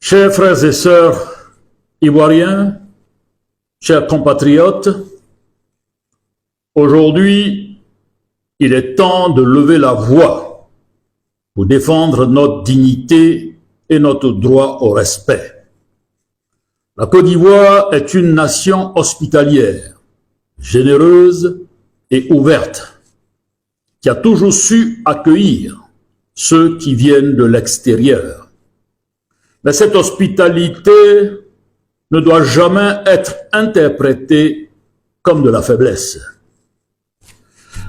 Chers frères et sœurs ivoiriens, chers compatriotes, aujourd'hui, il est temps de lever la voix pour défendre notre dignité et notre droit au respect. La Côte d'Ivoire est une nation hospitalière, généreuse et ouverte, qui a toujours su accueillir ceux qui viennent de l'extérieur. Mais cette hospitalité ne doit jamais être interprétée comme de la faiblesse.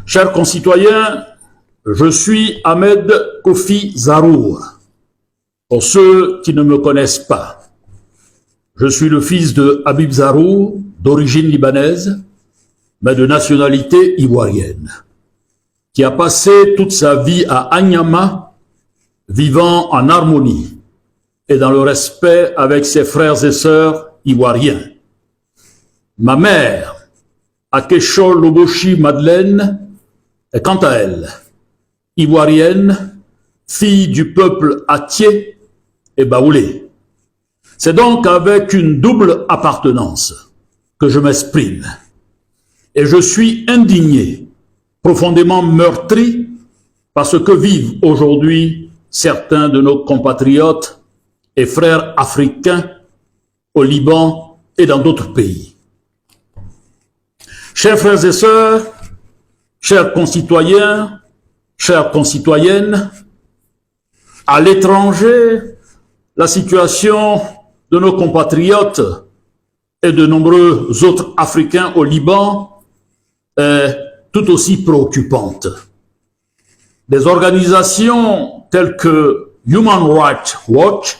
Chers concitoyens, je suis Ahmed Kofi Zarour. Pour ceux qui ne me connaissent pas, je suis le fils de Habib Zarour, d'origine libanaise, mais de nationalité ivoirienne, qui a passé toute sa vie à Anyama, vivant en harmonie et dans le respect avec ses frères et sœurs ivoiriens. Ma mère, Akecho Loboshi Madeleine, est quant à elle ivoirienne, fille du peuple Atié et Baoulé. C'est donc avec une double appartenance que je m'exprime. Et je suis indigné, profondément meurtri par ce que vivent aujourd'hui certains de nos compatriotes et frères africains au Liban et dans d'autres pays. Chers frères et sœurs, chers concitoyens, chères concitoyennes, à l'étranger, la situation de nos compatriotes et de nombreux autres Africains au Liban est tout aussi préoccupante. Des organisations telles que Human Rights Watch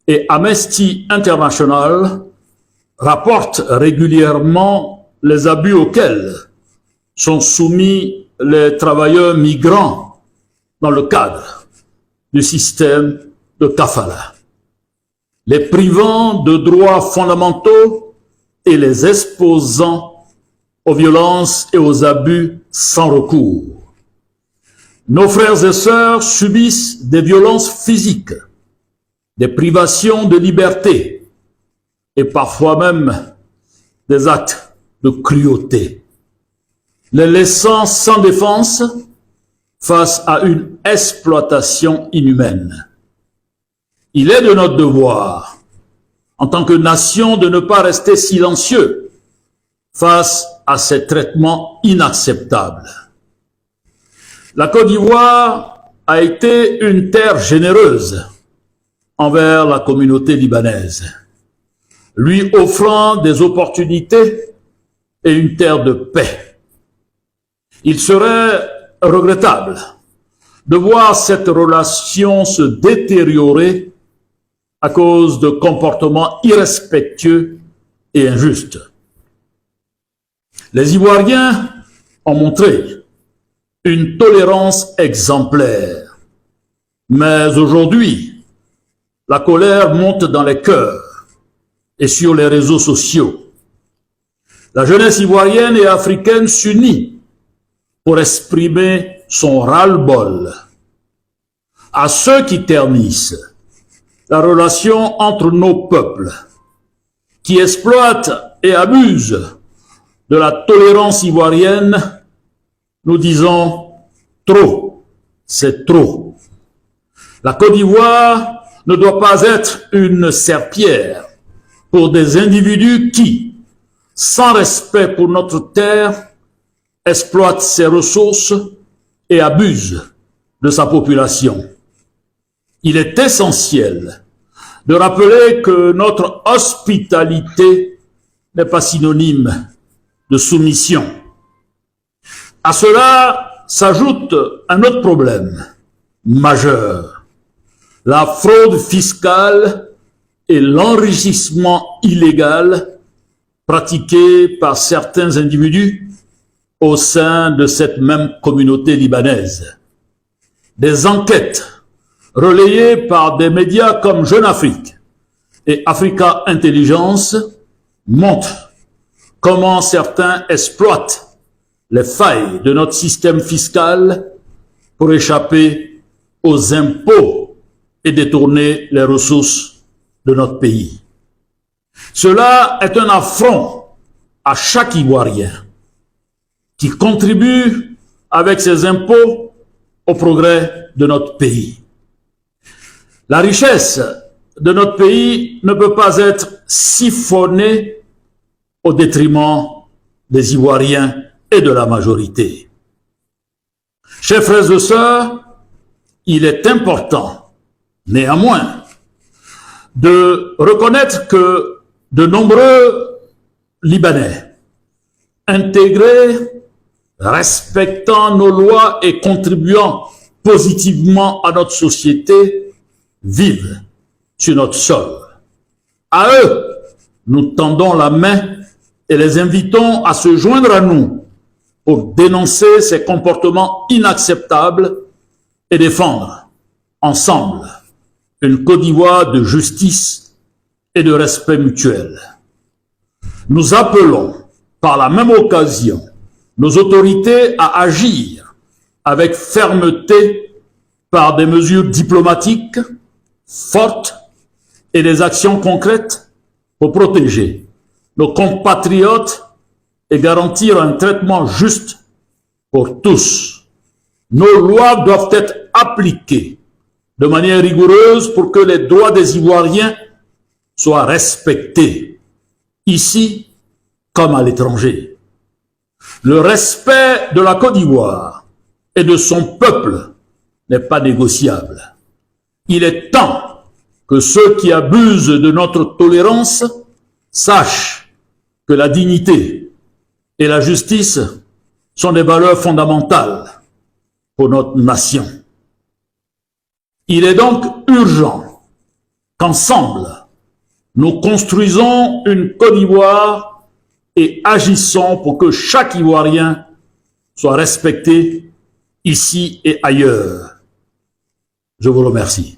et Amnesty International rapportent régulièrement les abus auxquels sont soumis les travailleurs migrants dans le cadre du système de kafala, les privant de droits fondamentaux et les exposant aux violences et aux abus sans recours. Nos frères et sœurs subissent des violences physiques, des privations de liberté et parfois même des actes de cruauté, les laissant sans défense face à une exploitation inhumaine. Il est de notre devoir, en tant que nation, de ne pas rester silencieux face à ces traitements inacceptables. La Côte d'Ivoire a été une terre généreuse envers la communauté libanaise, lui offrant des opportunités et une terre de paix. Il serait regrettable de voir cette relation se détériorer à cause de comportements irrespectueux et injustes. Les Ivoiriens ont montré une tolérance exemplaire, mais aujourd'hui, la colère monte dans les cœurs et sur les réseaux sociaux. La jeunesse ivoirienne et africaine s'unit pour exprimer son ras-le-bol à ceux qui ternissent la relation entre nos peuples, qui exploitent et abusent de la tolérance ivoirienne. Nous disons trop, c'est trop. La Côte d'Ivoire ne doit pas être une serpillière pour des individus qui, sans respect pour notre terre, exploitent ses ressources et abusent de sa population. Il est essentiel de rappeler que notre hospitalité n'est pas synonyme de soumission. À cela s'ajoute un autre problème majeur, la fraude fiscale et l'enrichissement illégal pratiqué par certains individus au sein de cette même communauté libanaise. Des enquêtes relayées par des médias comme Jeune Afrique et Africa Intelligence montrent comment certains exploitent les failles de notre système fiscal pour échapper aux impôts et détourner les ressources de notre pays. Cela est un affront à chaque Ivoirien qui contribue avec ses impôts au progrès de notre pays. La richesse de notre pays ne peut pas être siphonnée au détriment des Ivoiriens et de la majorité. Chers frères et sœurs, il est important, néanmoins, de reconnaître que de nombreux Libanais intégrés, respectant nos lois et contribuant positivement à notre société, vivent sur notre sol. À eux, nous tendons la main et les invitons à se joindre à nous pour dénoncer ces comportements inacceptables et défendre ensemble une Côte d'Ivoire de justice et de respect mutuel. Nous appelons par la même occasion nos autorités à agir avec fermeté par des mesures diplomatiques fortes et des actions concrètes pour protéger nos compatriotes et garantir un traitement juste pour tous. Nos lois doivent être appliquées de manière rigoureuse pour que les droits des Ivoiriens soient respectés, ici comme à l'étranger. Le respect de la Côte d'Ivoire et de son peuple n'est pas négociable. Il est temps que ceux qui abusent de notre tolérance sachent que la dignité et la justice sont des valeurs fondamentales pour notre nation. Il est donc urgent qu'ensemble, nous construisons une Côte d'Ivoire et agissons pour que chaque Ivoirien soit respecté ici et ailleurs. Je vous remercie.